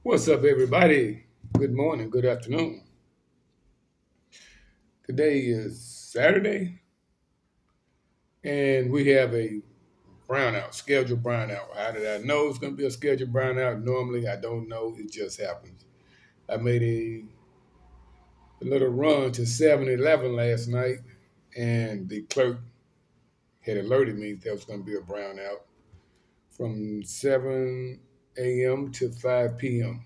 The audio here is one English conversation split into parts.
What's up, everybody? Good morning, good afternoon. Today is Saturday, and we have a brownout, scheduled brownout. How did I know it's going to be a scheduled brownout? Normally, I don't know. It just happens. I made a little run to 7-Eleven last night, and the clerk had alerted me there was going to be a brownout from 7 a.m. to 5 p.m.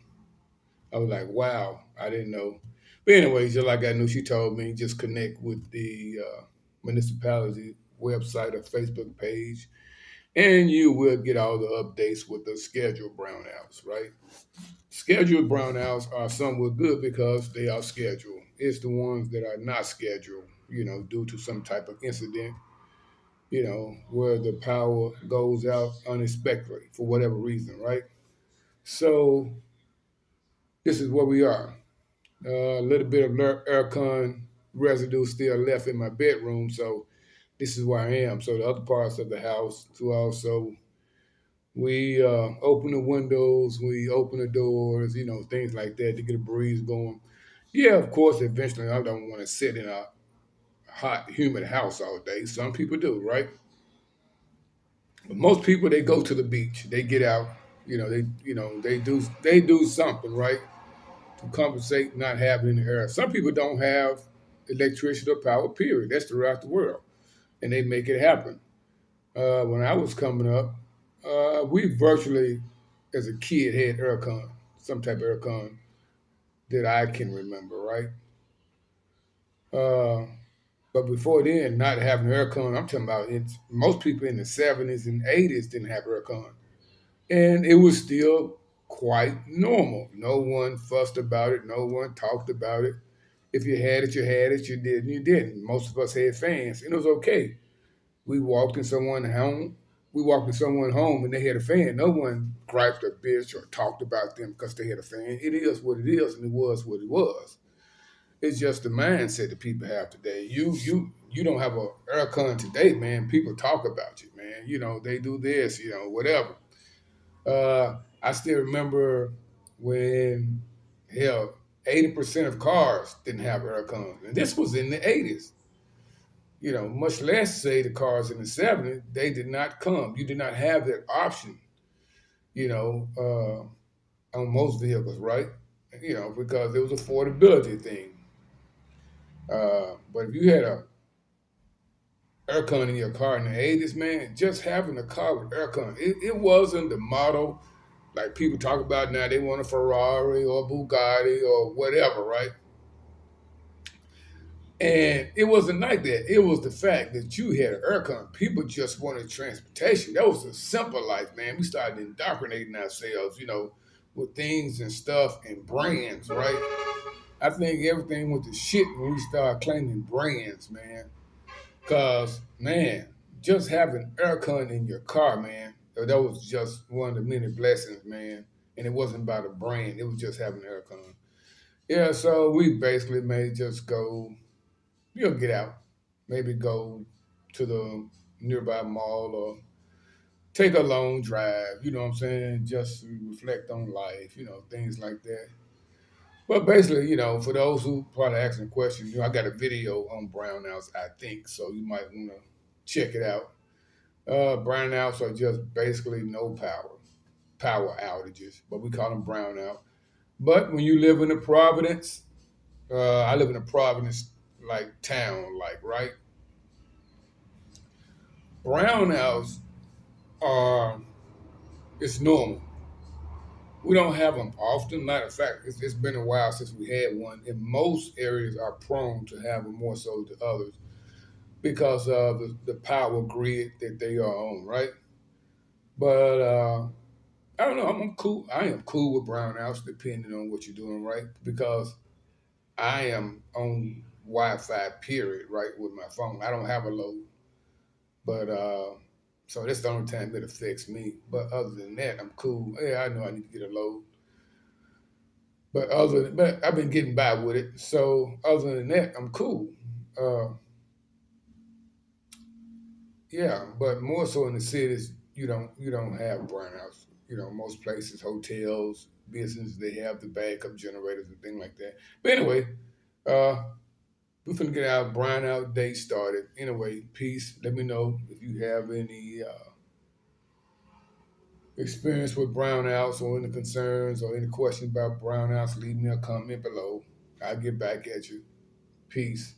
I was like, wow, I didn't know. But anyways, just like I knew, she told me just connect with the municipality website or Facebook page, and you will get all the updates with the scheduled brownouts, right? Scheduled brownouts are somewhat good because they are scheduled. It's the ones that are not scheduled, due to some type of incident, where the power goes out unexpectedly for whatever reason, right? So this is where we are. A little bit of aircon residue still left in my bedroom, so this is where I am. So the other parts of the house, too, also we open the windows, we open the doors, things like that to get a breeze going. Yeah, of course, eventually I don't want to sit in a hot, humid house all day. Some people do, right? But most people they go to the beach, they get out, they do something, right? To compensate not having any air. Some people don't have electricity or power, period. That's throughout the world. And they make it happen. When I was coming up, we virtually, as a kid, had aircon, some type of aircon that I can remember, right? Uh, but before then, not having aircon, I'm talking about most people in the 70s and 80s didn't have aircon. And it was still quite normal. No one fussed about it, no one talked about it. If you had it, you had it. You didn't, you didn't. Most of us had fans, and it was okay. We walked in someone's home. We walked in someone's home, and they had a fan. No one griped or bitched or talked about them because they had a fan. It is what it is, and it was what it was. It's just the mindset that people have today. You don't have a aircon today, man. People talk about you, man. They do this, whatever. I still remember when hell 80% of cars didn't have air cons, and this was in the 80s. Much less say the cars in the 70s, they did not come. You did not have that option, you know, on most vehicles, right? Because it was affordability thing. But if you had a aircon in your car in the 80s, man, just having a car with aircon, it wasn't the model like people talk about now. They want a Ferrari or a Bugatti or whatever, right? And it wasn't like that. It was the fact that you had an aircon. People just wanted transportation. That was a simple life, man. We started indoctrinating ourselves, with things and stuff and brands, right? I think everything went to shit when we started claiming brands, man. Cause man, just having aircon in your car, man, that was just one of the many blessings, man. And it wasn't about a brand; it was just having aircon. Yeah, so we basically may just go, get out, maybe go to the nearby mall or take a long drive. You know what I'm saying? Just to reflect on life, things like that. But basically, for those who probably asking the question, I got a video on brownouts, I think, so you might want to check it out. Brownouts are just basically no power outages, but we call them brownout. But when you live in a Providence, I live in a Providence like town, like right. Brownouts are it's normal. We don't have them often. Matter of fact, it's been a while since we had one. And most areas are prone to have them more so than others because of the power grid that they are on, right? But I don't know. I'm cool. I am cool with brownouts, depending on what you're doing, right? Because I am on Wi-Fi, period, right, with my phone. I don't have a load, but so that's the only time it affects me. But other than that, I'm cool. Yeah, I know I need to get a load, but I've been getting by with it. So other than that, I'm cool. Uh, yeah, but more so in the cities, you don't have brownouts. Most places, hotels. business. They have the backup generators and things like that. But anyway, uh, we're finna get our brownout day started. Anyway, peace. Let me know if you have any experience with brownouts or any concerns or any questions about brownouts. Leave me a comment below. I'll get back at you. Peace.